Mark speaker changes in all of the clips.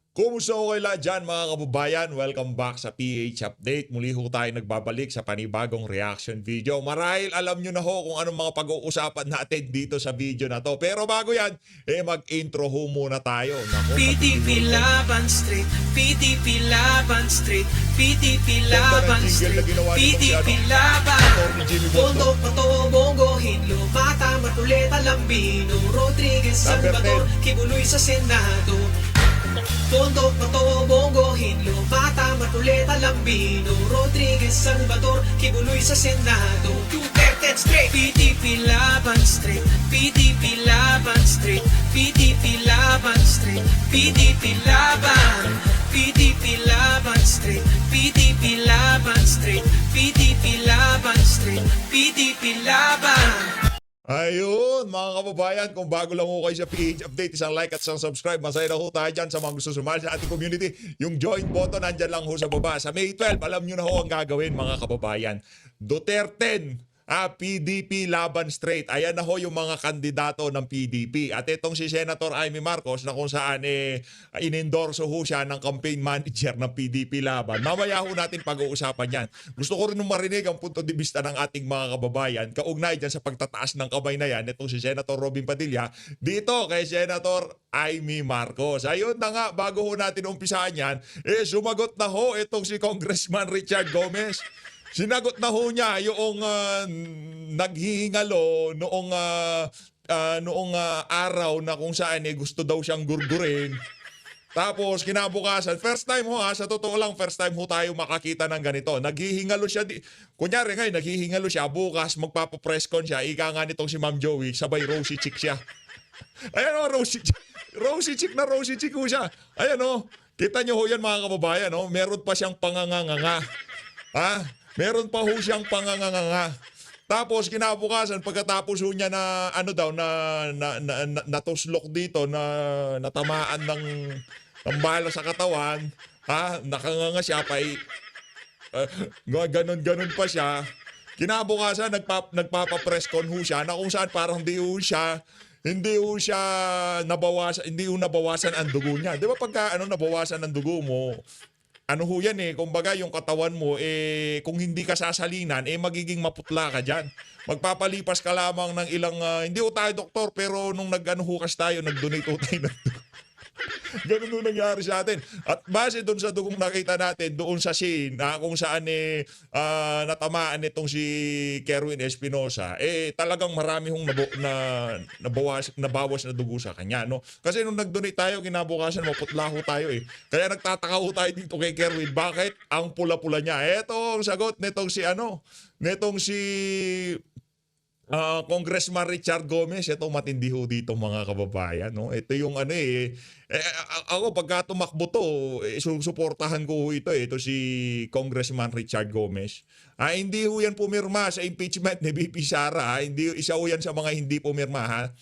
Speaker 1: Kumusta ko kayo dyan mga kababayan? Welcome back sa PH Update. Muli ho tayo nagbabalik sa panibagong reaction video. Marahil alam nyo na ho kung anong mga pag-uusapan natin dito sa video na to. Pero bago yan, mag-intro ho muna tayo. Nako,
Speaker 2: PTP Laban Street, PTP Laban Street, PTP Laban Street, PTP Laban. Bondo, Pato, Bongohin, Lumata, Matuleta, Lambino, Rodriguez, Salvador, Kibuloy sa Senado. Bondo, Pato, Bongohin, Lumata, Matuleta, Lambino, Rodriguez, Salvador, Kibuloy sa Senado. Duterte straight, PTP Laban Street, PTP Laban Street, PTP Laban Street, PTP Laban, PTP Laban Street, PTP Laban Street, PTP Laban Street, PTP Laban.
Speaker 1: Ayun, mga kababayan, kung bago lang ho kayo sa PH Update, isang like at isang subscribe. Masaya na ho tayo dyan sa mga gusto sumali sa ating community. Yung join button, nandyan lang ho sa baba. Sa May 12, alam nyo na ho ang gagawin, mga kababayan. Duterte, PDP Laban Straight. Ayan na ho yung mga kandidato ng PDP. At itong si Senator Amy Marcos na kung saan inendorso ho siya ng campaign manager ng PDP Laban. Mamaya ho natin pag-uusapan yan. Gusto ko rin marinig ang punto de vista ng ating mga kababayan kaugnay dyan sa pagtataas ng kamay na yan. Itong si Senator Robin Padilla dito kay Senator Amy Marcos. Ayun na nga, bago ho natin umpisaan yan, sumagot na ho itong si Congressman Richard Gomez. Sinagot na ho niya yung naghihingalo noong araw na kung saan gusto daw siyang gurgurin. Tapos kinabukasan, first time ho sa totoo lang, first time ho tayo makakita ng ganito. Naghihingalo siya, kunyari ngayon, naghihingalo siya, bukas magpapapress con siya, ika nga nitong si Ma'am Joey, sabay rosy chick siya. Ayan o, rosy chick ho siya. Ayan o, kita nyo ho yan mga kababayan, meron pa siyang panganganganga. Meron pa ho siyang panganganganga. Tapos kinabukasan pagkatapos ho niya na natuslok dito na natamaan ng bala sa katawan, nakanganga siya pa ganon pa siya. Kinabukasan nagpapa-press con ho siya na kung saan parang hindi ho siya nabawasan ang dugo niya. 'Di ba pagka nabawasan ang dugo mo, ho yan kumbaga yung katawan mo kung hindi ka sasalinan magiging maputla ka diyan. Magpapalipas ka lamang ng ilang hindi ho tayo doktor pero nung hukas tayo, nag-donate ho tayo ng dugo. Ganun nung nangyari sa atin. At base doon sa dugong nakita natin doon sa scene kung saan natamaan itong si Kerwin Espinosa, talagang marami hong nabawas na dugo sa kanya, no? Kasi nung nag-donate tayo, kinabukasan maputla ho tayo Kaya nagtataka ho tayo dito kay Kerwin, bakit ang pula-pula niya? Ito ang sagot nitong si Congressman Richard Gomez. Ito matindi ho dito mga kababayan, no? Ito yung ako pagka tumakbo to, susuportahan ko ho ito si Congressman Richard Gomez. Hindi ho yan pumirma sa impeachment ni VP Sara. Hindi isa ho yan sa mga hindi pumirma,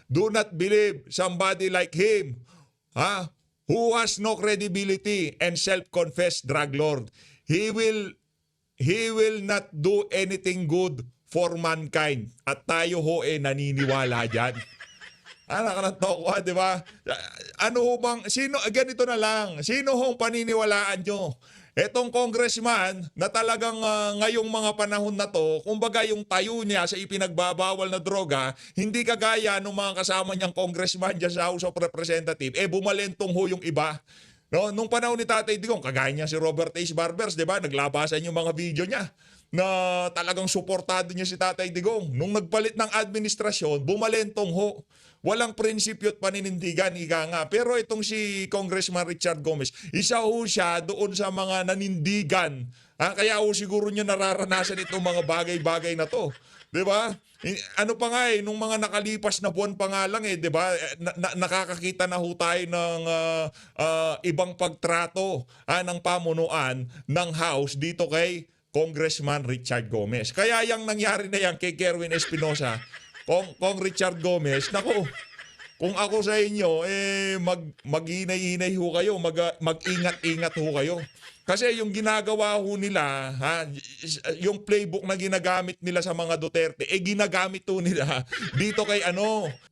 Speaker 1: do not believe somebody like him, who has no credibility and self-confessed drug lord. He will not do anything good for mankind. At tayo ho naniniwala dyan. Anak ka ng toko, di ba? Ganito na lang, sino hong paniniwalaan nyo? Etong congressman na talagang ngayong mga panahon na to, kumbaga yung tayo niya sa ipinagbabawal na droga, hindi kagaya ng mga kasama niyang congressman dyan sa House of Representatives, bumalentong ho yung iba. No, nung panahon ni Tatay Digong, kagaya niya si Robert H. Barbers, 'di ba? Naglabasan yung mga video niya na talagang suportado niya si Tatay Digong. Nung nagpalit ng administrasyon, bumalentong ho. Walang prinsipyo at paninindigan, ika nga. Pero itong si Congressman Richard Gomez, isa ho siya doon sa mga nanindigan. Kaya ho siguro niya nararanasan itong mga bagay-bagay na to. 'Di ba? Ano pa nga nung mga nakalipas na buwan pa nga lang 'di ba? Nakakakita na ho tayo ng ibang pagtrato ng pamunuan ng House dito kay Congressman Richard Gomez. Kaya yang nangyari na yan kay Kerwin Espinosa, Kong Richard Gomez, nako, kung ako sa inyo, mag-inay-inay ho kayo, mag-ingat-ingat ho kayo. Kasi yung ginagawa ho nila, yung playbook na ginagamit nila sa mga Duterte, ginagamit ho nila dito kay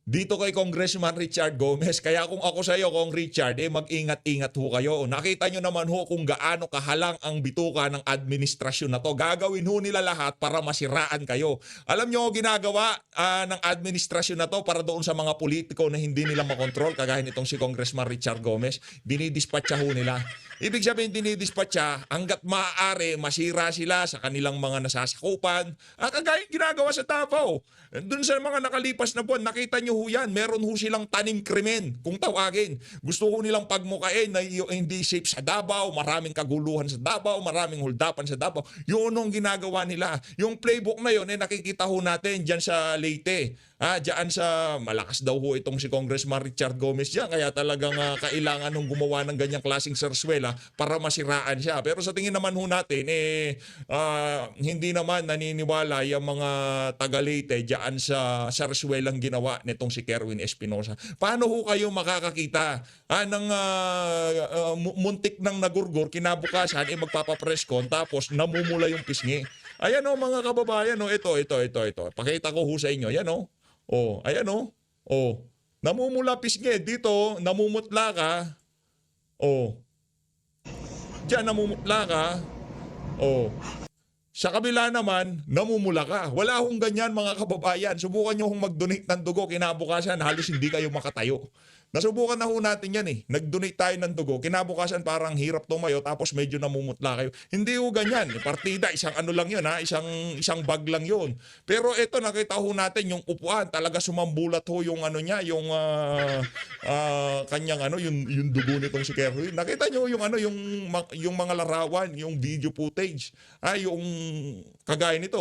Speaker 1: dito kay Congressman Richard Gomez. Kaya kung ako sa iyo, Kong Richard, mag-ingat-ingat ho kayo. Nakita nyo naman ho kung gaano kahalang ang bituka ng administrasyon na to. Gagawin ho nila lahat para masiraan kayo. Alam nyo ginagawa ng administrasyon na to para doon sa mga politiko na hindi nila makontrol, kagaya nitong si Congressman Richard Gomez, dinidispatcha ho nila. Ibig sabihin dinidispatcha hanggat maaari masira sila sa kanilang mga nasasakupan. Kagaya ginagawa sa Davao. Doon sa mga nakalipas na buwan, nakita nyo ho yan. Meron ho silang tanim krimen, kung tawagin. Gusto ho nilang pagmukain na hindi safe sa Davao, maraming kaguluhan sa Davao, maraming huldapan sa Davao. Yun ang ginagawa nila. Yung playbook na yun, nakikita ho natin dyan sa Leyte. Diyan sa malakas daw ho itong si Congressman Richard Gomez diyan, kaya talagang kailangan nung gumawa ng ganyang klaseng sarswela para masiraan siya. Pero sa tingin naman ho natin hindi naman naniniwala yung mga taga Leyte diyan sa sarswelang ginawa nitong si Kerwin Espinosa. Paano ho kayo makakakita ng muntik ng nagurgur kinabukasan magpapa-press con tapos namumula yung pisngi? Ayan mga kababayan, ito. Pakita ko ho sa inyo. Yan ayan namumula pisngi dito, namumutla ka. Diyan namumutla ka. Sa kabila naman, namumula ka. Wala hong ganyan mga kababayan. Subukan nyo hong mag-donate ng dugo, kinabukasan halos hindi kayo makatayo. Nasubukan na ho natin yan Nag-donate tayo ng dugo, kinabukasan parang hirap tumayo tapos medyo namumutla kayo. Hindi ho ganyan. Partida, isang lang yun isang bag lang yun. Pero ito nakita ho natin yung upuan, talaga sumambulat ho yung niya, yung kanyang yung dugo nitong si Kerwin. Nakita nyo yung mga larawan, yung video footage. Yung kagaya nito,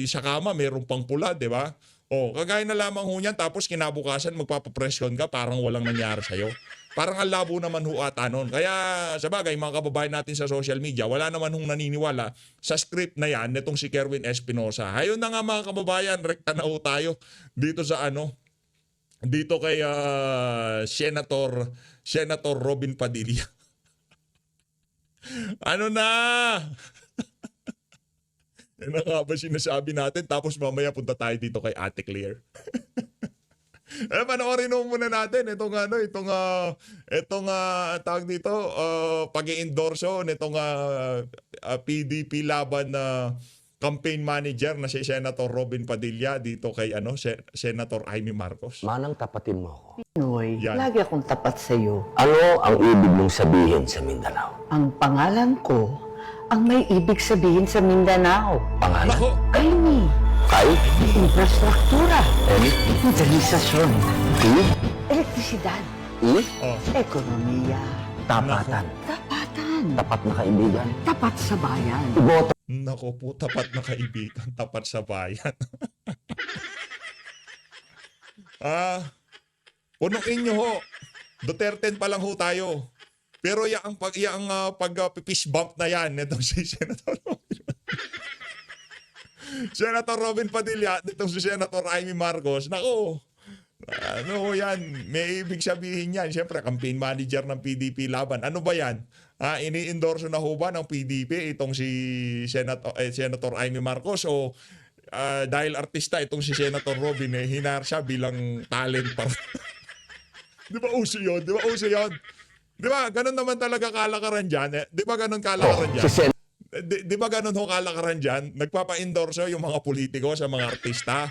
Speaker 1: sa kama merong pang pula, di ba? Kagaya na lamang ho niyan, tapos kinabukasan magpapapresyon ka, parang walang nangyari sa'yo. Parang ang labo naman ho ata nun. Kaya sa bagay, mga kababayan natin sa social media, wala naman hong naniniwala sa script na yan nitong si Kerwin Espinosa. Ayun na nga mga kababayan, rekta na ho tayo dito sa dito kay Senator Robin Padilla. Yan nga ba sinasabi natin, tapos mamaya punta tayo dito kay Ate Claire. Panoorin mo muna natin itong tawag dito, pag-i-endorso nitong PDP laban na campaign manager na si Senator Robin Padilla dito kay Senator Amy Marcos.
Speaker 3: Manang tapatin mo ako.
Speaker 4: Pinoy,
Speaker 1: Yan.
Speaker 4: lagi akong tapat sa iyo.
Speaker 3: Ano ang ibig mong sabihin sa Mindanao?
Speaker 4: Ang pangalan ko, ang may ibig sabihin sa Mindanao.
Speaker 3: Pangalan?
Speaker 1: Nako,
Speaker 4: Amy,
Speaker 3: Kay?
Speaker 4: infrastruktura, modernisasyon,
Speaker 3: I?
Speaker 4: elektrisidad, ekonomiya,
Speaker 3: Tapatan.
Speaker 4: tapatan,
Speaker 3: Tapat na kaibigan.
Speaker 4: tapat sa bayan.
Speaker 3: Iboto
Speaker 1: nako po, tapat na kaibigan, tapat sa bayan. Punuin nyo ho. Duterte pa lang ho tayo. Pero yung pag-fish bump na yan, itong si Senator Robin. Senator Robin Padilla, itong si Senator Amy Marcos, nako, yan, may ibig sabihin yan. Siyempre, campaign manager ng PDP laban. Ano ba yan? Ini-endorso na ho ba ng PDP itong si Senator Amy Marcos o dahil artista itong si Senator Robin, hinar siya bilang talent para. Di ba uso yun? Di ba, ganun naman talaga kalakaran dyan. Di ba ganun kalakaran dyan?
Speaker 3: si Sen.
Speaker 1: Di ba ganun ho kalakaran dyan? Nagpapa-endorso yung mga politiko sa mga artista.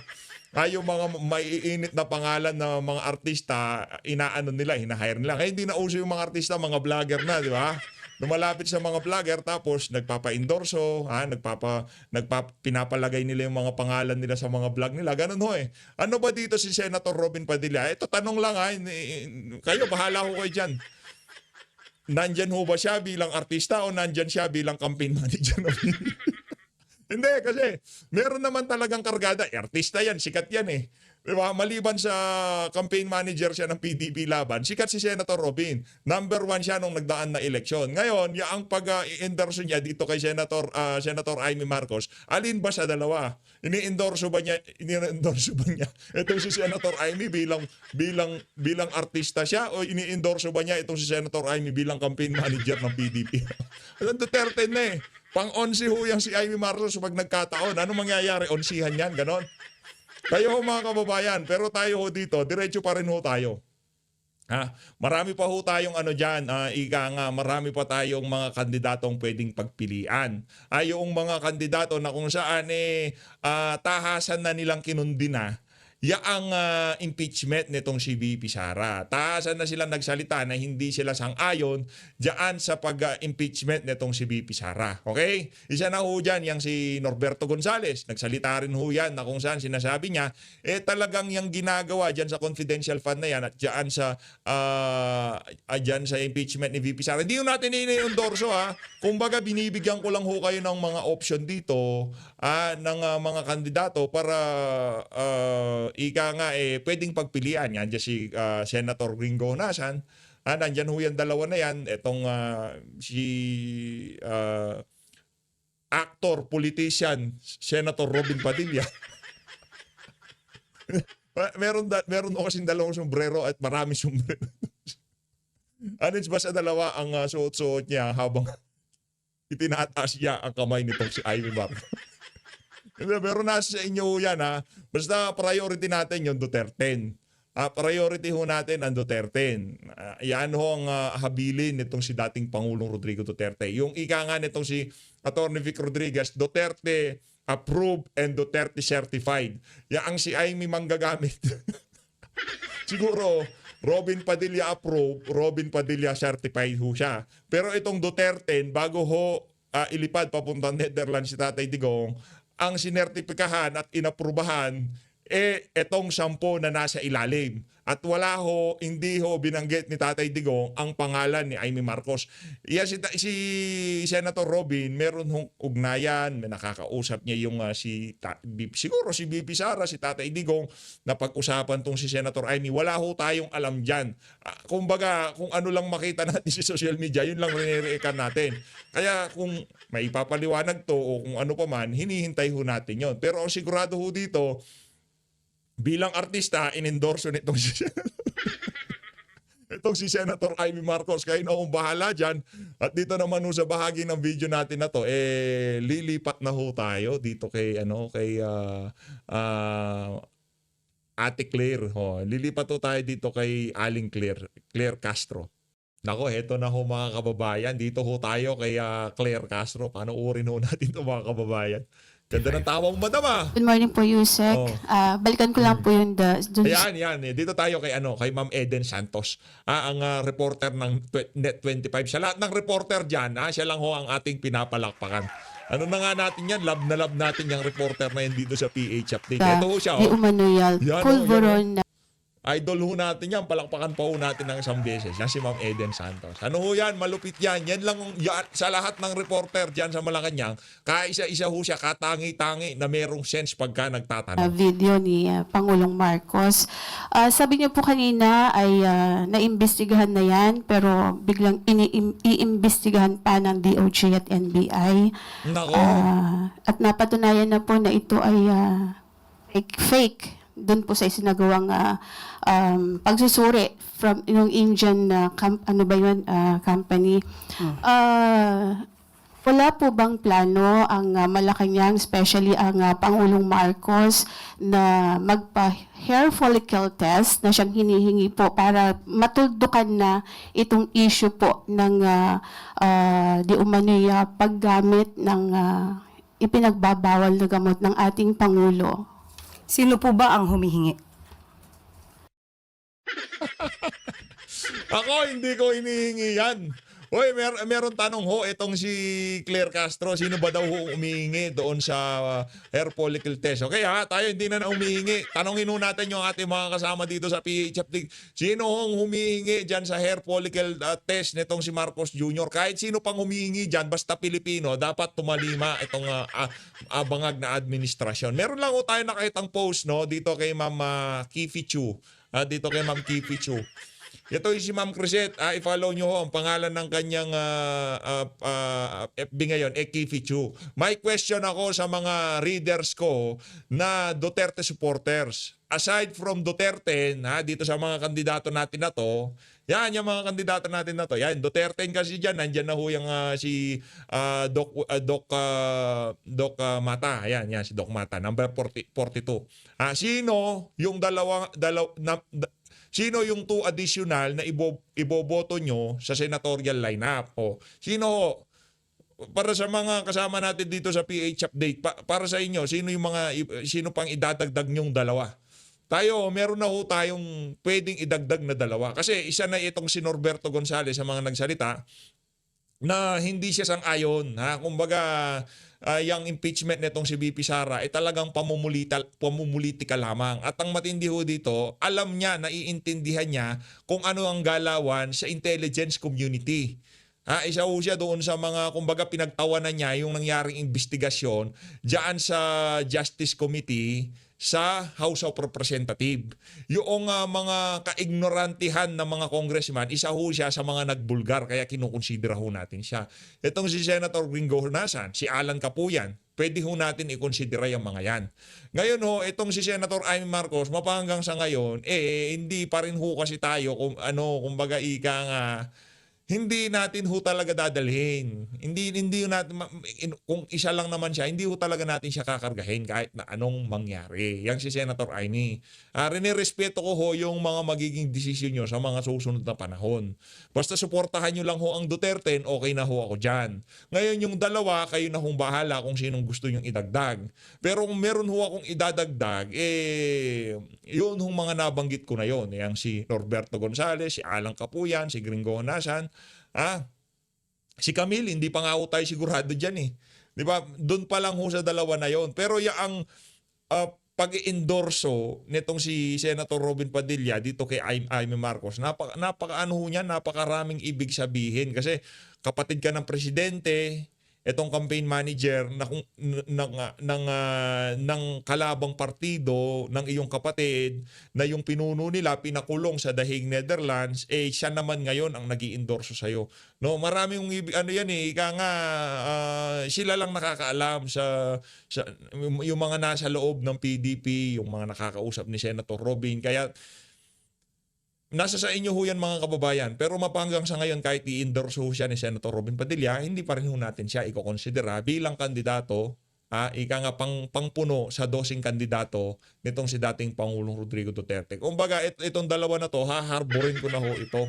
Speaker 1: Yung mga maiinit na pangalan na mga artista, hinahire nila. Kaya hindi na uso yung mga artista, mga vlogger na, di ba? Lumalapit sa mga vlogger tapos nagpapa-endorso, pinapalagay nila yung mga pangalan nila sa mga vlog nila. Ganun ho . Ano ba dito si Senator Robin Padilla? Ito tanong lang kayo, bahala ho kayo dyan. Nandyan ho ba siya bilang artista o nandyan siya bilang campaign manager? Hindi, kasi meron naman talagang kargada. Artista yan, sikat yan . Diba? Maliban sa campaign manager siya ng PDP laban, sikat si Senator Robin. Number 1 siya nung nagdaan na eleksyon. Ngayon, ang pag-endorso niya dito kay Senator Amy Marcos, alin ba sa dalawa? Ini-endorso ba niya itong si Senator Amy bilang artista siya o ini-endorso ba niya itong si Senator Amy bilang campaign manager ng PDP? Duterte na eh. Pang-onsi ho yang si Amy Marcos pag nagkataon. Ano mangyayari? Onsihan yan, ganon. Kayo ho mga kababayan, pero tayo ho dito, diretso pa rin ho tayo. Marami pa ho tayong marami pa tayong mga kandidatong pwedeng pagpilian. Yung mga kandidato na kung saan tahasan na nilang kinundi na yaang impeachment nitong si VP Sara. Taasan na sila nagsalita na hindi sila sang-ayon diyan sa pag-impeachment nitong si VP Sara. Okay? Isa na ho dyan, yung si Norberto Gonzales. Nagsalita rin ho yan na kung saan sinasabi niya, talagang yung ginagawa dyan sa confidential fund na yan at dyan sa impeachment ni VP Sara. Hindi ho natin ini-endorso ha. Kumbaga binibigyan ko lang ho kayo ng mga option dito ng mga kandidato para pwedeng pagpilian. Yan dyan si Senator Ringo Honasan. Nandyan ho yan, dalawa na yan. Itong actor, politician, Senator Robin Padilla. meron ho kasing dalawang sombrero at maraming sombrero. Anits ba sa dalawa ang suot-suot niya habang itinataas niya ang kamay nitong si Amy Marcos? Pero nasa sa inyo yan ha. Basta priority natin yung Duterte. Priority ho natin ang Duterte. Yan ho ang habilin nitong si dating Pangulong Rodrigo Duterte. Yung ika nga nitong si Atty. Vic Rodriguez, Duterte approved and Duterte certified. Yan ang si Amy manggagamit. Siguro, Robin Padilla approved, Robin Padilla certified ho siya. Pero itong Duterte, bago ho ilipad papuntang Netherlands si Tatay Digong, ang sinertipikahan at inaprubahan etong 10 na nasa ilalim. At hindi ho binanggit ni Tatay Digong ang pangalan ni Amy Marcos. Si Senator Robin, meron hong ugnayan, may nakakausap niya yung siguro si BP Sara, si Tatay Digong, na pag-usapan tong si Senator Amy. Wala ho tayong alam dyan. Kumbaga, kung ano lang makita natin sa social media, yun lang rinirikan natin. Kaya kung may ipapaliwanag to o kung ano pa man, hinihintay ho natin yon. Pero ang sigurado ho dito, bilang artista, in-endorso nitong itong si Senator Amy Marcos. Kayo na kung bahala dyan. At dito naman ho sa bahagi ng video natin na to, lilipat na ho tayo dito kay Ate Claire. Lilipat ho tayo dito kay Aling Claire Castro. Nako, heto na ho mga kababayan. Dito ho tayo kay Claire Castro. Paano urin ho natin ito mga kababayan? Ganda ng tawa mo, madam ah.
Speaker 5: Good morning po, Yusek.
Speaker 1: Oh.
Speaker 5: Balikan ko lang po yung
Speaker 1: Yan. Dito tayo kay Ma'am Eden Santos. Ang reporter ng Net25. Sa lahat ng reporter diyan, siya lang ho ang ating pinapalakpakan. Ano na nga natin yan? Love na love natin yung reporter na yan dito sa PH Update. Ito ho siya.
Speaker 5: Di Umanoyal,
Speaker 1: Yan,
Speaker 5: Pulveron na
Speaker 1: Idol ho natin yan. Palakpakan pa ho natin ng isang beses. Yan si Ma'am Eden Santos. Ano ho yan? Malupit yan. Yan lang sa lahat ng reporter dyan sa Malacanang. Kaisa-isa ho siya katangi-tangi na merong sense pagka nagtatanong.
Speaker 5: video ni Pangulong Marcos. Sabi niyo po kanina ay naimbestigahan na yan pero biglang iimbestigahan pa ng DOJ at NBI.
Speaker 1: Nako.
Speaker 5: At napatunayan na po na ito ay fake. Doon po sa isinagawang pagsusuri from yung Indian company. Wala po bang plano ang Malacanang, especially ang Pangulong Marcos, na magpa-hair follicle test na siyang hinihingi po para matuldukan na itong issue po ng di umano'y paggamit ng ipinagbabawal na gamot ng ating Pangulo?
Speaker 6: Sino po ba ang humihingi?
Speaker 1: Ako, hindi ko hinihingi yan. Oy, meron tanong ho itong si Claire Castro, sino ba daw ho umihingi doon sa hair follicle test? Okay ha, tayo hindi na umihingi. Tanongin ho natin yung ating mga kasama dito sa PH Update. Sino hong humihingi dyan sa hair follicle test nitong si Marcos Jr.? Kahit sino pang humihingi dyan, basta Pilipino, dapat tumalima itong bangag na administrasyon. Meron lang ho tayo nakitang post no dito kay Ma'am Kifi Chu. Dito kay Ma'am Kifi Chu. Ito yung si Ma'am Crisette. I-follow nyo ho ang pangalan ng kanyang FB ngayon, Kifi Chu. May question ako sa mga readers ko na Duterte supporters. Aside from Duterte, dito sa mga kandidato natin na to, yan, yung mga kandidato natin na to. Yan, Duterte kasi dyan. Nandyan na ho yung si Doc Mata. Yan, si Doc Mata. Number 42. Sino yung sino yung 2 additional na iboboto nyo sa senatorial lineup? Sino para sa mga kasama natin dito sa PH Update, para sa inyo, sino pang idadagdag nyong dalawa? Tayo, meron na ho tayong pwedeng idagdag na dalawa. Kasi isa na itong si Norberto Gonzales sa mga nagsalita na hindi siya sang-ayon. Kumbaga, yung impeachment nitong si VP Sara ay talagang pamumulitika lamang. At ang matindi ho dito, alam niya, naiintindihan niya kung ano ang galawan sa intelligence community. Isa ho siya doon sa mga, kumbaga, pinagtawanan niya yung nangyaring investigasyon diyan sa Justice Committee sa House of Representatives. Yung mga kaignorantihan ng mga congressman, isa ho siya sa mga nagbulgar, kaya kinukonsidera ho natin siya. Itong si Senator Gringo Hornasan, si Alan Capuyan, pwede ho natin ikonsidera yung mga yan. Ngayon ho, itong si Senator Amy Marcos, mapahanggang sa ngayon, hindi pa rin ho kasi tayo, kumbaga ika nga, hindi natin ho talaga dadalhin. Hindi natin, kung isa lang naman siya, hindi ho talaga natin siya kakargahin kahit na anong mangyari. Yang si Senator Aimee. Rinirespeto ko ho yung mga magiging desisyon nyo sa mga susunod na panahon. Basta suportahan nyo lang ho ang Duterte, okay na ho ako dyan. Ngayon yung dalawa, kayo na hong bahala kung sinong gusto nyong idagdag. Pero kung meron ho akong idadagdag, yun hong mga nabanggit ko na yun. Yang si Norberto Gonzales, si Alan Capuyan, si Gringo Honasan, si Camille, hindi pa nga ho tayo sigurado dyan eh. Di ba? Doon pa lang ho sa dalawa na yon. Pero yung pag-endorso nitong si Senator Robin Padilla dito kay Amy Marcos, napakaraming ibig sabihin. Kasi kapatid ka ng presidente, itong campaign manager ng kalabang partido ng iyong kapatid na yung pinuno nila pinakulong sa The Hague, Netherlands, siya naman ngayon ang nag-iendorso sa iyo. No, maraming sila lang nakakaalam sa yung mga nasa loob ng PDP, yung mga nakakausap ni Senator Robin. Kaya nasa sa inyo ho yan mga kababayan. Pero mapanggang sa ngayon kahit i-endorse ho siya ni Senator Robin Padilla, hindi pa rin ho natin siya ikokonsidera bilang kandidato, pangpuno sa 12 kandidato nitong si dating Pangulong Rodrigo Duterte. Kumbaga itong dalawa na to, haharborin ko na ho ito.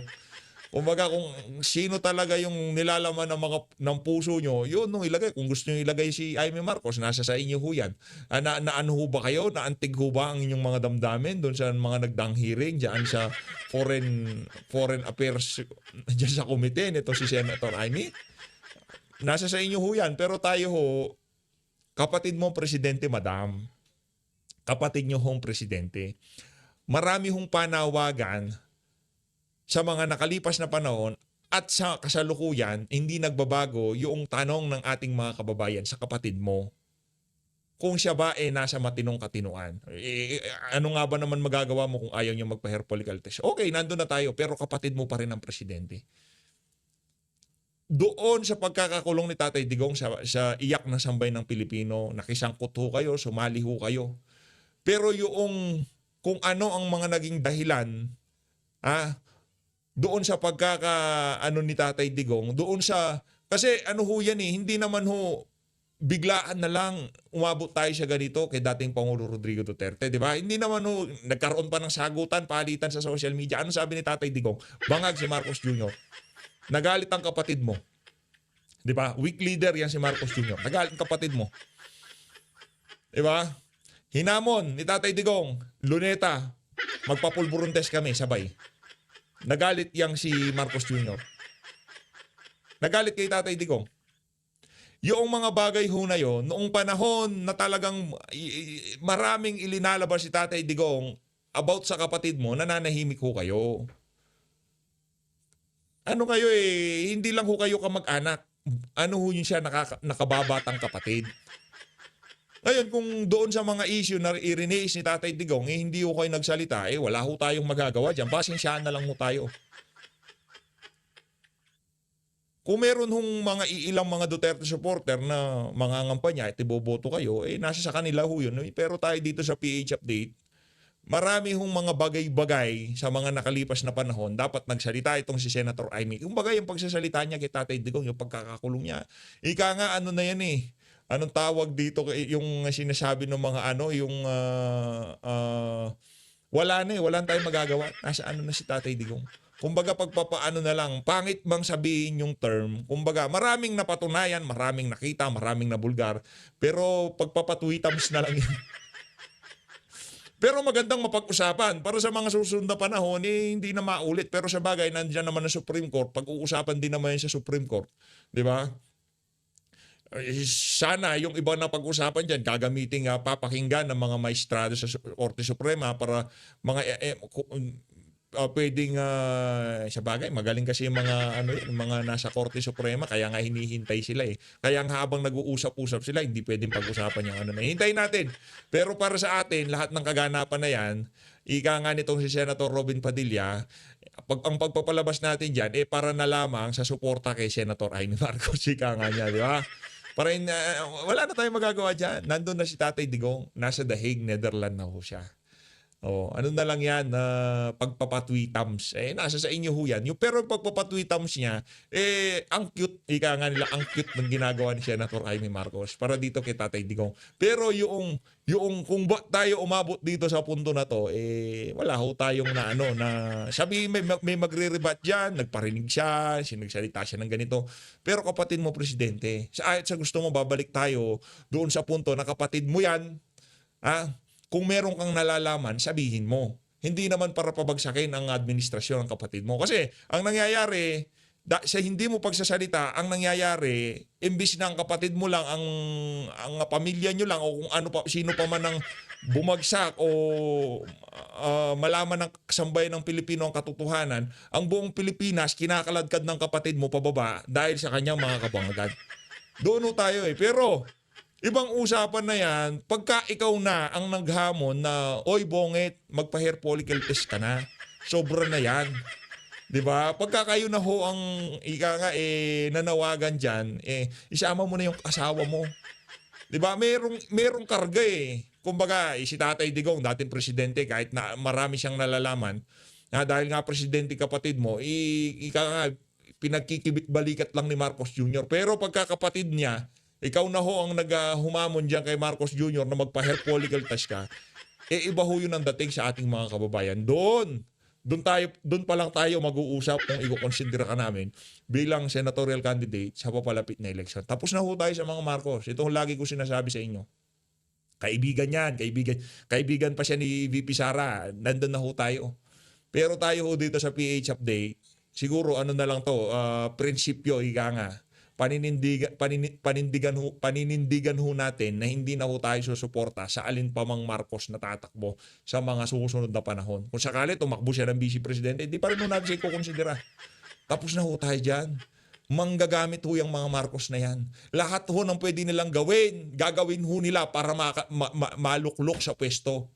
Speaker 1: Kumbaga kung sino talaga yung nilalaman ng puso nyo, yun nung ilagay. Kung gusto nyo ilagay si Amy Marcos, nasa sa inyo ho yan. Ano ho ba kayo? Naantig ho ba ang inyong mga damdamin doon sa mga nagdang hearing dyan sa Foreign Affairs dyan sa komite nito si Senator Amy? Nasa sa inyo ho yan. Pero tayo ho, kapatid mo presidente, madam. Kapatid nyo hong presidente. Marami hong panawagan sa mga nakalipas na panahon at sa kasalukuyan, hindi nagbabago yung tanong ng ating mga kababayan sa kapatid mo. Kung siya ba nasa matinong katinuan. Ano nga ba naman magagawa mo kung ayaw niya magpa-hair follicle test? Okay, nandun na tayo, pero kapatid mo pa rin ang presidente. Doon sa pagkakakulong ni Tatay Digong sa iyak na sambay ng Pilipino, nakisangkot ho kayo, sumali ho kayo. Pero yung kung ano ang mga naging dahilan, doon sa ni Tatay Digong, doon sa, kasi ano ho yan hindi naman ho biglaan na lang umabot tayo sa ganito kay dating Pangulo Rodrigo Duterte, di ba? Hindi naman ho, nagkaroon pa ng sagutan, palitan sa social media. Ano sabi ni Tatay Digong? Bangag si Marcos Jr. Nagalit ang kapatid mo. Di ba? Weak leader yan si Marcos Jr. Nagalit ang kapatid mo. Di ba? Hinamon ni Tatay Digong, Luneta, magpapulburon test kami, sabay. Nagalit yang si Marcos Jr. nagalit kay Tatay Digong. Yung mga bagay ho na yon, noong panahon na talagang maraming ilinalabas si Tatay Digong about sa kapatid mo, nananahimik ho kayo. Ano kayo hindi lang ho kayo kamag-anak. Ano ho yun siya, nakababatang kapatid. Ngayon, kung doon sa mga issue na i-release ni Tatay Digong, hindi ho kayo nagsalita, wala ho tayong magagawa dyan. Pasensyaan na lang ho tayo. Kung meron hong mga ilang mga Duterte supporter na mangangampanya at iboboto kayo, nasa sa kanila ho yun. Pero tayo dito sa PH Update, marami hong mga bagay-bagay sa mga nakalipas na panahon, dapat nagsalita itong si Senator Amy. Yung bagay, yung pagsasalita niya kay Tatay Digong, yung pagkakakulong niya. Ika nga, ano na yan Anong tawag dito, yung sinasabi ng mga yung wala wala tayong magagawa. Nasa na si Tatay Digong. Kumbaga pagpapaano na lang, pangit bang sabihin yung term. Kumbaga maraming napatunayan, maraming nakita, maraming nabulgar. Pero pagpapatwitams na lang yan. Pero magandang mapag-usapan. Para sa mga susunod na panahon, hindi na maulit. Pero sa bagay, nandiyan naman ang Supreme Court. Pag-uusapan din naman yan sa Supreme Court. Di ba? Sana yung iba na pag-usapan dyan, gagamitin papakinggan ng mga maestrado sa Korte Suprema para mga pwedeng sa bagay magaling kasi yung mga yung mga nasa Korte Suprema, kaya nga hinihintay sila kaya nga habang nag-uusap-usap sila hindi pwedeng pag-usapan yung hintayin natin. Pero para sa atin lahat ng kaganapan na yan, ika nga nitong si Senator Robin Padilla, ang pagpapalabas natin dyan para na lamang sa suporta kay Senator Amy Marcos, ika nga niya, di ba? Para wala na tayong magagawa dyan. Nandun na si Tatay Digong, nasa The Hague, Netherlands na ho siya. Ano na lang yan, pagpapatwitams. Nasa sa inyo ho yan. Pero pagpapatwitams niya, ang cute, ika nga nila, ang cute ng ginagawa ni Senator Amy Marcos para dito kay Tatay Digong. Pero yung kung ba tayo umabot dito sa punto na to, wala ho tayong na sabi may magre-rebat dyan, nagparinig siya, sinagsalita siya ng ganito. Pero kapatid mo, Presidente, sa gusto mo, babalik tayo doon sa punto na kapatid mo yan, kung meron kang nalalaman, sabihin mo. Hindi naman para pabagsakin ang administrasyon ng kapatid mo. Kasi ang nangyayari, sa hindi mo pagsasalita, ang nangyayari, imbis na ang kapatid mo lang, ang pamilya nyo lang, o kung sino pa man ang bumagsak o malaman ng kasambayan ng Pilipino ang katotohanan, ang buong Pilipinas kinakaladkad ng kapatid mo pababa dahil sa kanyang mga kabangagad. Doon tayo Pero ibang usapan na yan, pagka ikaw na ang naghamon na, oy bongit, magpa-hair follicle test ka na. Sobra na yan. 'Di ba? Pagka kayo na ho ang nanawagan diyan, isama mo na yung asawa mo. 'Di ba? Merong karga Kumbaga, si Tatay Digong, dating presidente, kahit na marami siyang nalalaman, dahil nga presidente kapatid mo, pinagkikibit-balikat lang ni Marcos Jr. Pero pagkakapatid niya, ikaw na ho ang humamon dyan kay Marcos Jr. na magpa-hair follicle test ka, iba ho yun ang dating sa ating mga kababayan. Doon pa lang tayo mag-uusap kung i-consider ka namin bilang senatorial candidate sa papalapit na eleksyon. Tapos na ho tayo sa mga Marcos. Ito ang lagi ko sinasabi sa inyo. Kaibigan yan, kaibigan pa siya ni VP Sara. Nandun na ho tayo. Pero tayo ho dito sa PH Update, siguro na lang to, prinsipyo, ika nga. Paninindigan ho natin na hindi na ho tayo susuporta sa alin pa mang Marcos na tatakbo sa mga susunod na panahon. Kung sakali tumakbo siya ng vice presidente, hindi pa rin ho natin siya i-considera. Tapos na ho tayo dyan. Manggagamit ho yung mga Marcos na yan. Lahat ho ng pwede nilang gagawin ho nila para maluklok sa pwesto.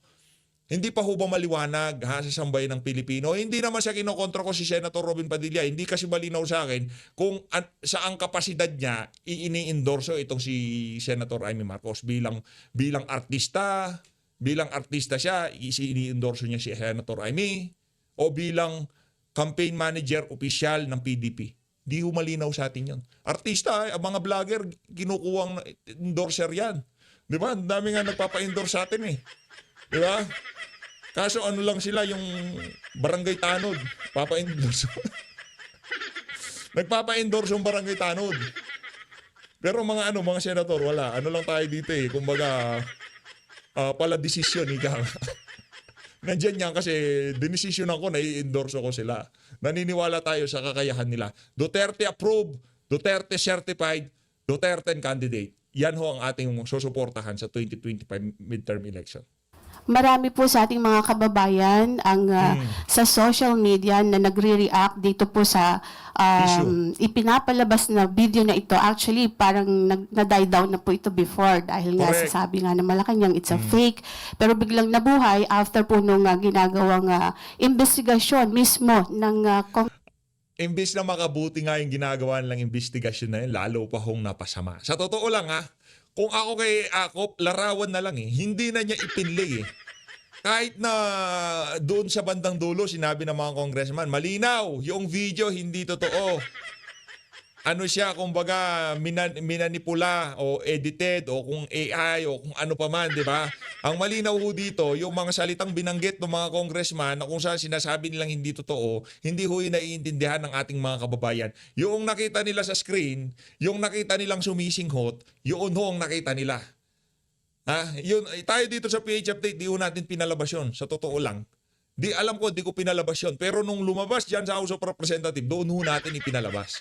Speaker 1: Hindi pa ho ba maliwanag sa sambayan ng Pilipino? Hindi naman siya kinokontra ko si Senator Robin Padilla. Hindi kasi malinaw sa akin kung saang kapasidad niya ini-endorso itong si Senator Amy Marcos bilang artista. Bilang artista siya, ini-endorso niya si Senator Amy o bilang campaign manager official ng PDP. Di ho malinaw sa atin yun. Artista, ang mga vlogger, kinukuhang endorser yan. Di ba? Ang dami nga nagpapa-endorse sa atin Di ba? Kaso lang sila yung Barangay Tanod. Papa-endorse. Nagpapa-endorse yung Barangay Tanod. Pero mga senador, wala. Lang tayo dito Kumbaga, pala desisyon, Nandiyan yan kasi dinesisyonan ko na i-endorse ko sila. Naniniwala tayo sa kakayahan nila. Duterte approve. Duterte certified, Duterte candidate. Yan ho ang ating susuportahan sa 2025 midterm election.
Speaker 5: Marami po sa ating mga kababayan ang sa social media na nagre-react dito po sa ipinapalabas na video na ito. Actually, parang na-die down na po ito before dahil nga
Speaker 1: Correct.
Speaker 5: sasabi nga na Malacanang it's a fake. Pero biglang nabuhay after po nung ginagawang investigasyon mismo ng
Speaker 1: Imbis na makabuti nga yung ginagawa nilang investigasyon na yun, lalo pa hong napasama. Sa totoo lang kung ako kay Akop, larawan na lang hindi na niya ipinli Kahit na doon sa bandang dulo, sinabi ng mga congressman, malinaw, yung video hindi totoo. Ano siya, kumbaga, minanipula o edited o kung AI o kung ano pa man, di ba? Ang malinaw ho dito, yung mga salitang binanggit ng mga congressman na kung saan sinasabi nilang hindi totoo, hindi ho yung naiintindihan ng ating mga kababayan. Yung nakita nila sa screen, yung nakita nilang sumisinghot, yun ho ang nakita nila. Yun, tayo dito sa PH Update, di ho natin pinalabas yun, sa totoo lang. Di alam ko, di ko pinalabas yun. Pero nung lumabas dyan sa House of Representatives, doon ho natin ipinalabas.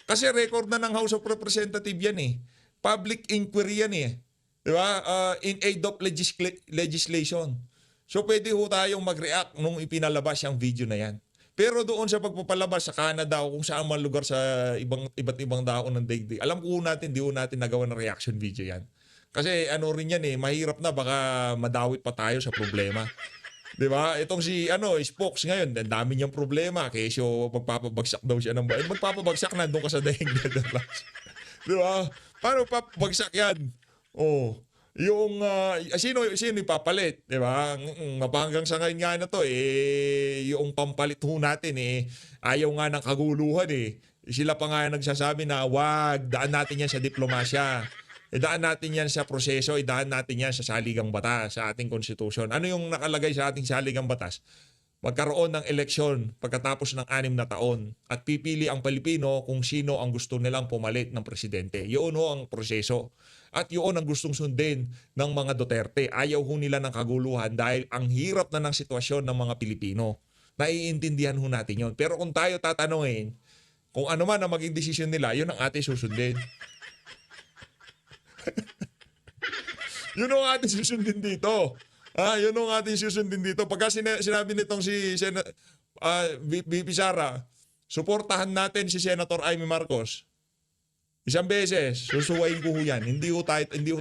Speaker 1: Kasi record na ng House of Representatives yan Public inquiry yan Di ba? In aid of legislation. So pwede ho tayong mag-react nung ipinalabas yung video na yan. Pero doon sa pagpapalabas sa Canada o kung saan man lugar sa iba't ibang dako ng daigdig, alam ko natin, di ho natin nagawa ng reaction video yan. Kasi ano rin yan mahirap na baka madawit pa tayo sa problema. 'Di ba? Itong si Spokes ngayon, ang dami niyang problema. Kesyo magpapabagsak daw siya ng bayan. Magpapabagsak na doon ka sa daig Netherlands. 'Di ba? Paano papabagsak 'yan? Yung sino ipapalit, 'di ba? Mapanggang sa ngayon nga na to yung pampalit ho natin ayaw nga ng kaguluhan Sila pa nga nagsasabi na wag daan natin yan sa diplomasya. Idaan natin yan sa proseso, idaan natin yan sa saligang batas, sa ating konstitusyon. Ano yung nakalagay sa ating saligang batas? Magkaroon ng eleksyon pagkatapos ng 6 na taon at pipili ang Pilipino kung sino ang gusto nilang pumalit ng presidente. Yun ho ang proseso. At yun ang gustong sundin ng mga Duterte. Ayaw ho nila ng kaguluhan dahil ang hirap na ng sitwasyon ng mga Pilipino. Naiintindihan ho natin yun. Pero kung tayo tatanungin, kung ano man ang maging desisyon nila, yun ang ating susundin. Yun ang ating susundin dito. Yun ang ating susundin dito. Pagka sinabi nitong si VP Sara, suportahan natin si Senator Amy Marcos. Isang beses, susuwain ko ho yan. Hindi ho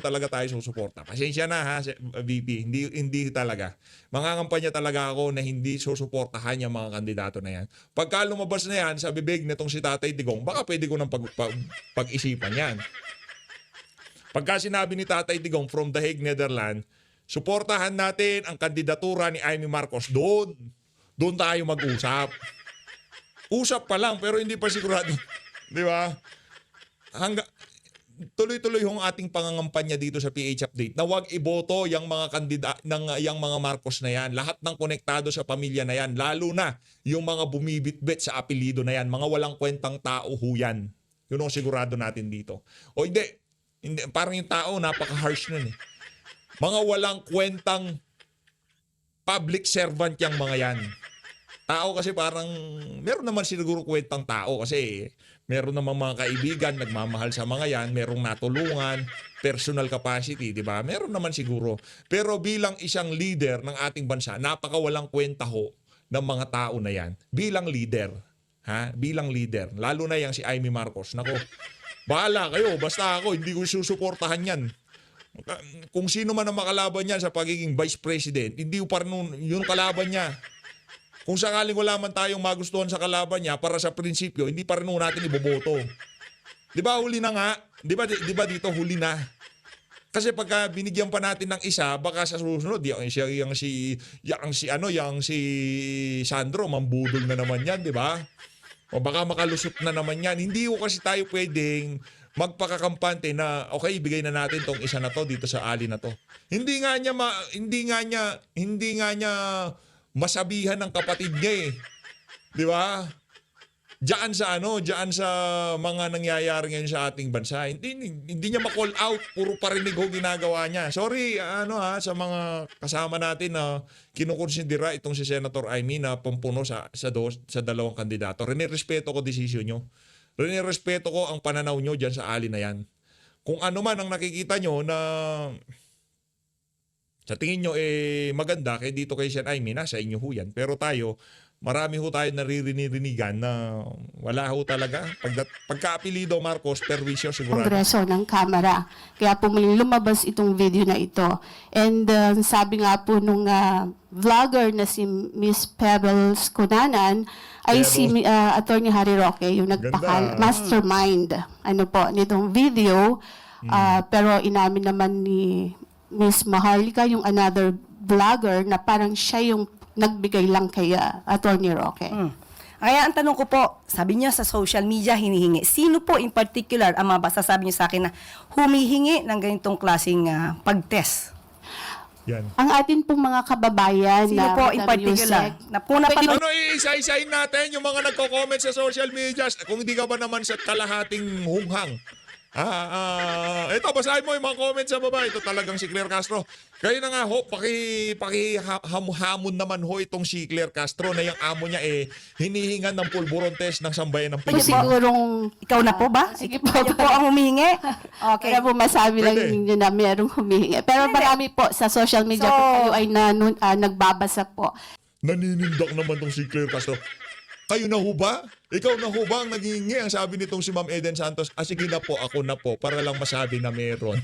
Speaker 1: talaga tayo susuporta. Pasensya na VP. Hindi talaga. Mangangampanya talaga ako na hindi susuportahan yung mga kandidato na yan. Pagka lumabas na yan sa bibig nitong si Tatay Digong, baka pwede ko nang pag-isipan yan. Pagka sinabi ni Tatay Digong from The Hague, Netherlands, suportahan natin ang kandidatura ni Amy Marcos. Doon tayo mag-usap. Usap pa lang pero hindi pa sigurado. Di ba? Tuloy-tuloy yung ating pangangampanya dito sa PH Update na wag iboto yung mga yung mga Marcos na yan. Lahat ng konektado sa pamilya na yan. Lalo na yung mga bumibitbit sa apelido na yan. Mga walang kwentang tao ho yan. Yun ang sigurado natin dito. O hindi, parang yung tao, napaka-harsh nun Mga walang kwentang public servant yung mga yan. Tao kasi parang, meron naman siguro kwentang tao kasi meron naman mga kaibigan, nagmamahal sa mga yan, merong natulungan, personal capacity, di ba? Meron naman siguro. Pero bilang isang leader ng ating bansa, napaka-walang kwenta ho ng mga tao na yan. Bilang leader, bilang leader, lalo na yung si Amy Marcos. Nako, bahala kayo, basta ako, hindi ko susuportahan yan. Kung sino man ang makalaban niya sa pagiging vice president, hindi ko pa rin yung kalaban niya. Kung sakaling wala man tayong magustuhan sa kalaban niya para sa prinsipyo, hindi pa rin natin iboboto. Di ba huli na nga? Di ba dito huli na? Kasi pagka binigyan pa natin ng isa, baka sa susunod, yung si Sandro, mambudol na naman yan, di ba? O baka makalusot na naman yan. Hindi ko kasi tayo pwedeng magpakakampante na okay, ibigay na natin tong isa na to dito sa ali na to. Hindi nga niya masabihan ng kapatid niya Di ba? Diyan sa mga nangyayari ngayon sa ating bansa. Hindi niya ma-call out, puro parinig ho ginagawa niya. Sorry sa mga kasama natin na kinukonsidera itong si Senator Amy na pampuno sa dalawang kandidato. Respeto ko desisyon niyo. Rinirespeto ko ang pananaw nyo dyan sa ali na yan. Kung ano man ang nakikita nyo na sa tingin nyo maganda, kaya dito kay Sen Aimee, nasa inyo ho yan. Pero tayo, marami ho tayo naririnigan na wala ho talaga. Pagka-apelido Marcos, perwisyo sigurado.
Speaker 5: Kongreso ng Kamara. Kaya po muling lumabas itong video na ito. And sabi nga po nung vlogger na si Miss Pebbles Cunanan ay si Attorney Harry Roque, yung mastermind nitong video. Pero inamin naman ni Miss Maharlika, yung another vlogger, na parang siya yung nagbigay lang kay Attorney Roque.
Speaker 6: Kaya ang tanong ko po, sabi niya sa social media hinihingi. Sino po in particular ang masasabi niyo sa akin na humihingi ng ganitong klaseng pag-test?
Speaker 1: Yan.
Speaker 5: Ang atin pong mga kababayan
Speaker 6: Sino
Speaker 5: na
Speaker 6: po in
Speaker 5: Madam
Speaker 6: particular?
Speaker 5: Yusek,
Speaker 6: Na po napanood
Speaker 1: Isa-isahin natin yung mga nagko-comment sa social media. Kung hindi ka ba naman sa kalahating hunghang. Ito, basahin mo yung mga comments sa baba. Ito talagang si Claire Castro. Kayo na nga ho, hamon naman ho itong si Claire Castro na yung amo niya hinihingan ng pulburon test ng sambayan ng Pilipinas.
Speaker 5: sigurong
Speaker 6: ikaw na po ba?
Speaker 5: Sige po.
Speaker 6: Kayo po ang humihingi? Okay.
Speaker 5: Kaya po masabi lang
Speaker 1: Pwede.
Speaker 5: ninyo na merong humihingi. Pero marami po sa social media
Speaker 6: So,
Speaker 5: po kayo ay nagbabasa po.
Speaker 1: Naninindak naman tong si Claire Castro. Kayo na ho ba? Ikaw na ho ba ang naghihingi? Ang sabi nitong si Ma'am Eden Santos, sige na po, ako na po, para lang masabi na meron.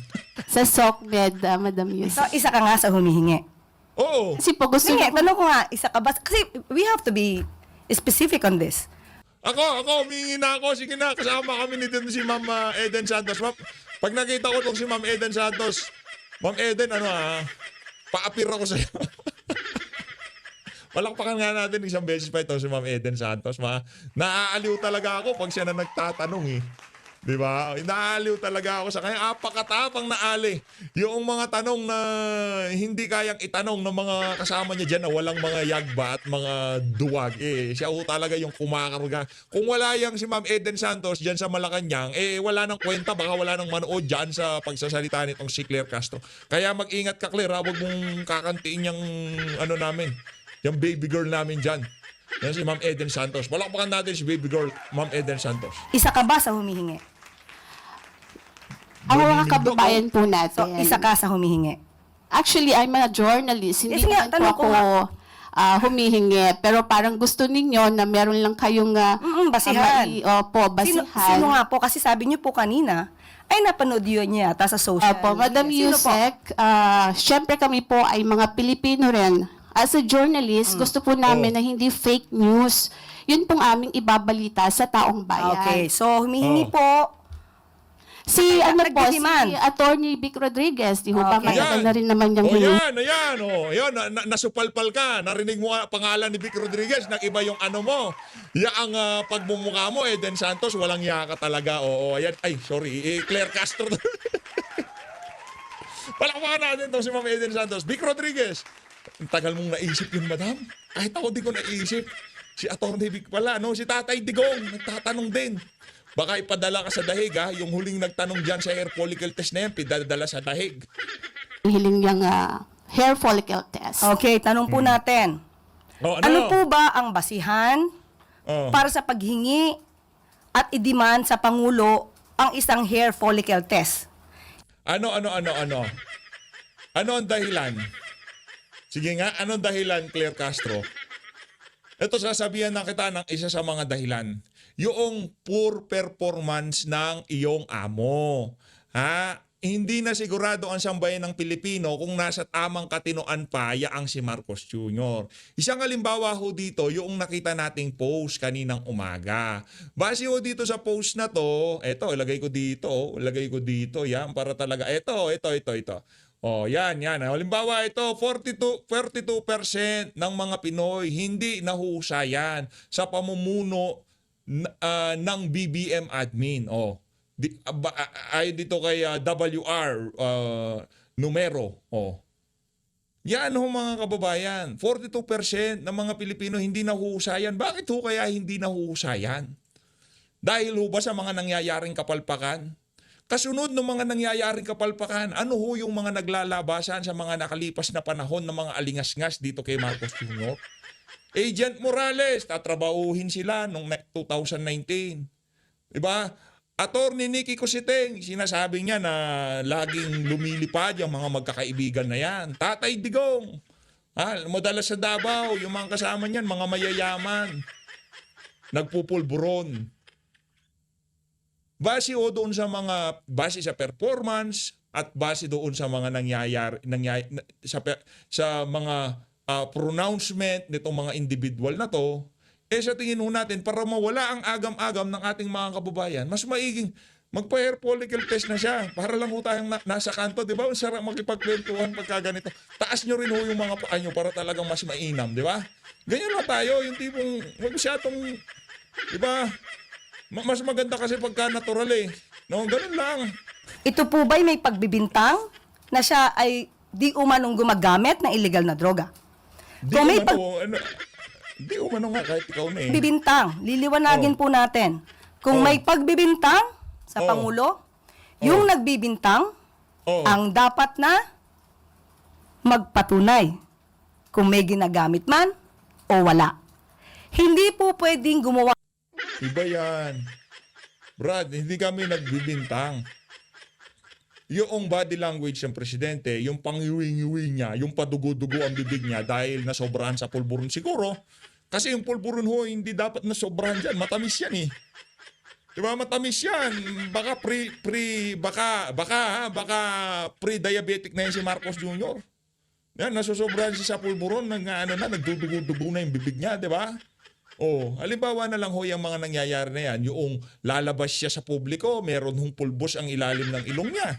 Speaker 5: Sa SOCMED, Madam
Speaker 6: So,
Speaker 5: Yusek.
Speaker 6: isa ka nga sa humihingi.
Speaker 1: Oo.
Speaker 5: Kasi po gusto
Speaker 6: Sige,
Speaker 5: niya po,
Speaker 6: tanong ko nga, isa ka ba? Kasi we have to be specific on this.
Speaker 1: Ako, humingi na ako. Sige na, kasama kami nito si Ma'am Eden Santos. Ma'am, pag nakita ko itong si Ma'am Eden Santos, Ma'am Eden, paapir ako sa'yo. Palakpakan nga natin isang beses pa ito si Ma'am Eden Santos. Naaaliw talaga ako pag siya na nagtatanong Di ba? Naaaliw talaga ako sa kanya. Apakatapang naali. Yung mga tanong na hindi kayang itanong ng mga kasama niya dyan na walang mga yagba at mga duwag. Siya talaga yung kumakarga. Kung wala yang si Ma'am Eden Santos dyan sa Malacanang, wala nang kwenta. Baka wala nang manood dyan sa pagsasalita nitong si Claire Castro. Kaya mag-ingat ka, Claire. Huwag mong kakantiin yung namin. Yung baby girl namin dyan. Yan si Ma'am Eden Santos. Palakpakan natin si baby girl, Ma'am Eden Santos.
Speaker 6: Isa ka ba sa humihingi?
Speaker 5: ang mga kababayan po natin.
Speaker 6: So, isa ka sa humihingi.
Speaker 5: Actually, I'm a journalist. Hindi
Speaker 6: Yes nga,
Speaker 5: naman po
Speaker 6: tanong
Speaker 5: ako
Speaker 6: ko nga.
Speaker 5: humihingi. Pero parang gusto ninyo na meron lang kayong
Speaker 6: basihan.
Speaker 5: basihan.
Speaker 6: Sino nga po? Kasi sabi niyo po kanina, ay napanood yun niya yata sa social
Speaker 5: Opo, Madam
Speaker 6: media. Sino po?
Speaker 5: Yusek, syempre kami po ay mga Pilipino rin. As a journalist, gusto po namin na hindi fake news. Yun pong aming ibabalita sa taong bayan.
Speaker 6: Okay, so humihingi po.
Speaker 5: Si
Speaker 6: Nagdediman.
Speaker 5: si Attorney Vic Rodriguez, di ho ba?
Speaker 6: Okay.
Speaker 5: Matagal na rin naman yung
Speaker 1: Ayan. Ayan, nasupalpal ka. Narinig mo pangalan ni Vic Rodriguez. Nag-iba yung mo. Ang pagmumukha mo, Eden Santos, walang yaka talaga. Oo, ayan. Ay, sorry. Claire Castro. Palakpakan natin to si Ma'am Eden Santos. Vic Rodriguez. Ang tagal mong naisip yun, madam. Kahit ako di ko naisip. Si Atty. Vic pala, si Tatay Digong, nagtatanong din. Baka ipadala ka sa dahig, Yung huling nagtanong dyan sa hair follicle test na yan, pidadala sa dahig.
Speaker 5: hiling yung hair follicle test.
Speaker 6: Okay, tanong po natin. Ano po ba ang basihan para sa paghingi at i-demand sa Pangulo ang isang hair follicle test?
Speaker 1: Ano ang dahilan? Sige nga, anong dahilan, Claire Castro? Ito, sasabihan na kita ng isa sa mga dahilan. Yung poor performance ng iyong amo. Hindi na sigurado ang sambayan ng Pilipino kung nasa tamang katinoan pa yaang si Marcos Jr. Isang halimbawa ho dito, yung nakita nating post kaninang umaga. Base ho dito sa post na to, eto, ilagay ko dito, yan, para talaga, ito. Yan. Halimbawa ito, 42% ng mga Pinoy hindi nahusayan sa pamumuno ng BBM admin. Ayon dito kay WR numero. Yan mga kababayan, 42% ng mga Pilipino hindi nahuhusayan. Bakit ho kaya hindi nahuhusayan? Dahil ho ba sa mga nangyayaring kapalpakan? Kasunod ng mga nangyayaring kapalpakan, ano ho yung mga naglalabasan sa mga nakalipas na panahon ng mga alingas-ngas dito kay Marcos Jr.? Agent Morales, tatrabahuhin sila noong 2019. Diba? Attorney Nicky Cositeng, sinasabi niya na laging lumilipad yung mga magkakaibigan na yan. Tatay Digong, madalas sa Davao, yung mga kasama niyan, mga mayayaman. Nagpupulburon. Base sa performance at base doon sa mga sa mga pronouncement nitong mga individual na to, sa tingin ho natin, para mawala ang agam-agam ng ating mga kababayan, mas maiging magpa-hair follicle test na siya para lang ho tayong nasa kanto. Di ba? Ang sarap makipagkwentuhan pagka ganito. Taas nyo rin ho yung mga paa nyo para talagang mas mainam. Di ba? Ganyan lang tayo. Yung tipong masyadong, di ba? Mas maganda kasi pagka natural eh. No, ganun lang.
Speaker 6: Ito po ba'y may pagbibintang na siya ay di umanong gumagamit ng illegal na droga? Kung may
Speaker 1: Di umano nga kahit ikaw na eh.
Speaker 6: pagbibintang, liliwanagin po natin. Kung may pagbibintang sa Pangulo, yung nagbibintang ang dapat na magpatunay kung may ginagamit man o wala. Hindi po pwedeng gumawa.
Speaker 1: Iba yan. Brad, hindi kami nagbibintang. Yung body language ng presidente, yung pangiwi-ngiwi niya, yung padugo-dugo ang bibig niya dahil nasobrahan sa pulburon siguro. Kasi yung pulburon ho, hindi dapat nasobrahan dyan. Matamis yan eh. Diba, matamis yan. Baka pre-diabetic na yan si Marcos Jr. Yan, nasosobrahan siya sa pulburon, nagdudugo-dugo na yung bibig niya, diba? Halimbawa na lang ho yung mga nangyayari na yan, yung lalabas siya sa publiko, meron hong pulbos ang ilalim ng ilong niya.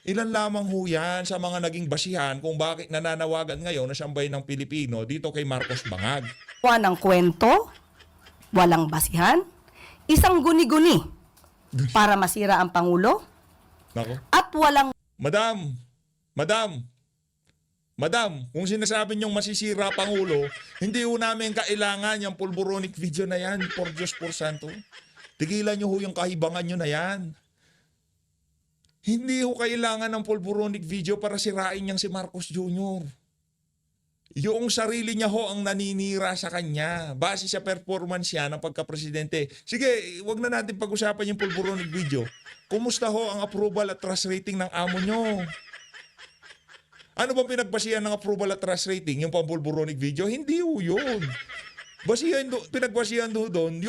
Speaker 1: Ilan lamang ho yan sa mga naging basihan kung bakit nananawagan ngayon na sambahin ng Pilipino dito kay Marcos Bangag.
Speaker 6: Ng kwento, walang basihan, isang guni-guni para masira ang Pangulo,
Speaker 1: Nako.
Speaker 6: at walang
Speaker 1: Madam, kung sinasabi niyong masisira Pangulo, hindi ho namin kailangan yung pulburonic video na yan, por Diyos por Santo. Tigilan niyo ho yung kahibangan niyo na yan. Hindi ho kailangan ng pulburonic video para sirain niyang si Marcos Jr. Yung sarili niya ho ang naninira sa kanya base sa performance niya ng pagka-presidente. Sige, wag na natin pag-usapan yung pulburonic video. Kumusta ho ang approval at trust rating ng amo nyo? Ano bang pinagbasihan ng approval at trust rating? Yung pambulburonic video? Hindi ho yun. Pinagbasihan doon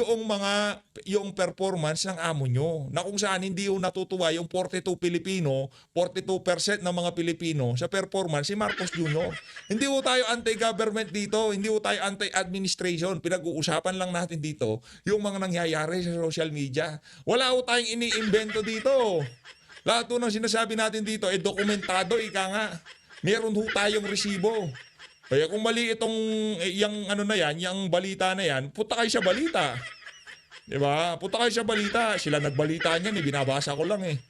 Speaker 1: yung performance ng amo nyo. Na kung saan hindi ho natutuwa yung 42% ng mga Pilipino sa performance si Marcos Jr. Hindi ho tayo anti-government dito. Hindi ho tayo anti-administration. Pinag-uusapan lang natin dito yung mga nangyayari sa social media. Wala ho tayong iniimbento dito. Lahat ho ng sinasabi natin dito dokumentado, ika nga. Meron ho tayong resibo. Kaya kung mali itong yung balita na yan, punta kayo sa balita. 'Di ba? Punta kayo sa balita. Sila nagbalita niyan, binabasa ko lang eh.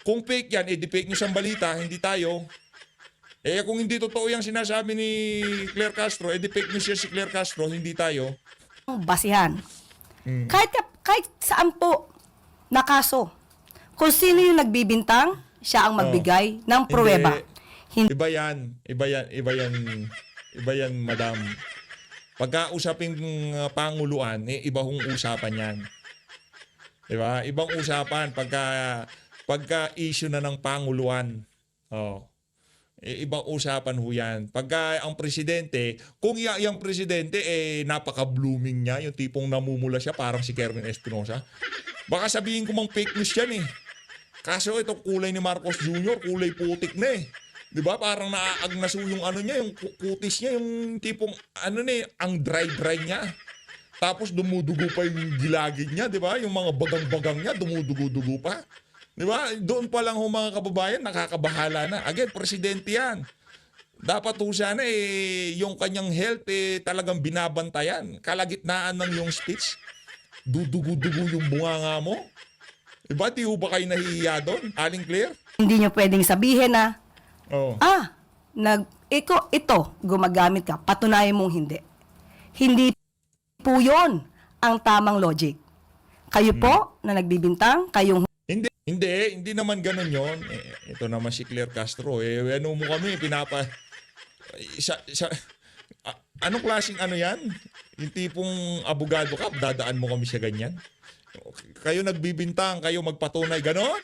Speaker 1: Kung fake yan, di-fake niyo sa balita, hindi tayo. Kung hindi totoo yung sinasabi ni Claire Castro, di-fake niyo siya si Claire Castro, hindi tayo.
Speaker 6: basihan. Kahit saan po na kaso, kung sino yung nagbibintang, siya ang magbigay ng pruweba.
Speaker 1: Iba yan, madam. Pagka usaping panguluan, iba hong usapan yan. Diba? Ibang usapan pagka issue na ng panguluan. Ibang usapan ho yan. Pagka ang presidente, kung yung presidente napaka-blooming niya, yung tipong namumula siya parang si Kerwin Espinosa, baka sabihin ko mang fake news yan eh. Kaso itong kulay ni Marcos Jr., kulay putik na eh. 'Di ba? Parang naaagnaso yung niya, yung kutis niya, yung tipong ang dry niya. Tapos dumudugo pa yung gilagid niya, 'di ba? Yung mga bagang-bagang niya dumudugo-dugo pa. 'Di ba? Doon pa lang ho mga kababayan, nakakabahala na. Again, presidente 'yan. Dapat ho sana yung kanyang health talagang binabantayan. Kalagitnaan ng yung speech, dudugo-dugo yung bunganga mo. 'Di ba? Di ho ba kayo nahihiya doon? Aling Claire?
Speaker 6: Hindi nyo pwedeng sabihin na
Speaker 1: Oh.
Speaker 6: ito, gumagamit ka, patunayan mong hindi. Hindi po yun ang tamang logic. Kayo po, na nagbibintang, kayong...
Speaker 1: Hindi naman ganun yon. Ito naman si Claire Castro. Ano mo kami, anong klaseng yan? Yung tipong abogado ka, dadaan mo kami sa ganyan? Kayo nagbibintang, kayo magpatunay, ganon?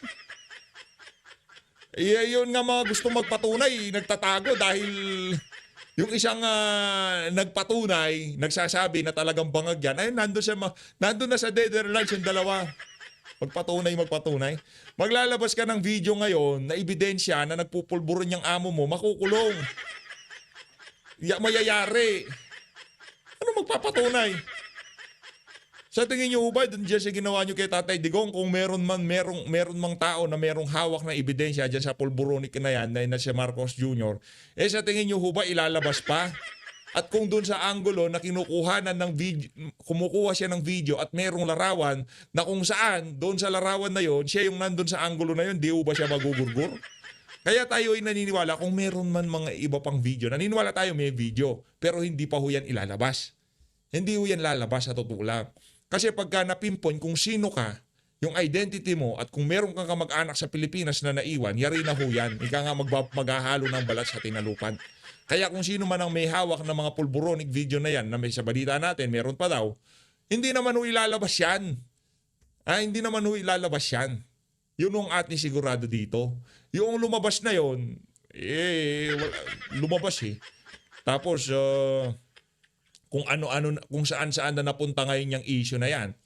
Speaker 1: Yun nga mga gusto magpatunay, nagtatago dahil yung isang nagpatunay, nagsasabi na talagang bangag yan, ay nandun na sa dead airlines yung dalawa. Magpatunay. Maglalabas ka ng video ngayon na ebidensya na nagpupulburon yung amo mo, makukulong. Mayayari. Ano magpapatunay? Sa tingin niyo ba, dun dyan sa ginawa niyo kay Tatay Digong, kung meron mang tao na merong hawak na ebidensya dyan sa pulburonic na yan, na si Marcos Jr., sa tingin niyo ba ilalabas pa? At kung dun sa anggulo na kinukuhanan ng video, kumukuha siya ng video at merong larawan na kung saan, doon sa larawan na yon, siya yung nandun sa anggulo na yon, di ba siya magugurgur? Kaya tayo ay naniniwala kung meron man mga iba pang video. Naniniwala tayo may video, pero hindi pa ho yan ilalabas. Hindi ho yan lalabas sa totoo lang. Kasi pagka napinpoint kung sino ka, yung identity mo at kung meron kang kamag-anak sa Pilipinas na naiwan, yari na ho yan. Ika nga maghahalo ng balat sa tinalupan. Kaya kung sino man ang may hawak ng mga pulburonic video na yan, na may sa balita natin, meron pa daw, hindi naman ho ilalabas yan. Hindi naman ho ilalabas yan. Yun ang ating sigurado dito. Yung lumabas na yon, lumabas eh. Tapos, kung ano-ano, kung saan-saan na napunta ngayon yung issue na yan.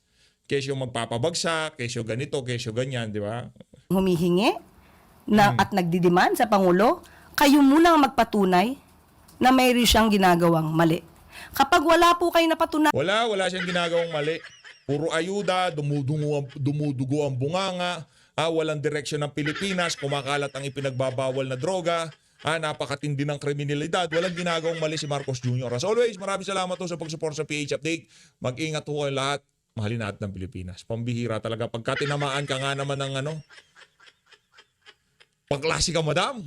Speaker 1: Kesyo magpapabagsak, kesyo ganito, kesyo ganyan, di ba?
Speaker 6: Humihingi at nagdidiman sa Pangulo, kayo muna ang magpatunay na mayroon siyang ginagawang mali. Kapag wala po kayo napatunayan,
Speaker 1: Wala siyang ginagawang mali. Puro ayuda, dumudugo ang bunganga, walang direksyon ng Pilipinas, kumakalat ang ipinagbabawal na droga, napakatindi ng kriminalidad, walang ginagawang mali si Marcos Jr. As always, maraming salamat po sa pag-support sa PH Update. Mag-ingat po kayo lahat. Mahalin natin ng Pilipinas. Pambihira talaga. Pagka tinamaan ka nga naman ng pangklase ka, madam.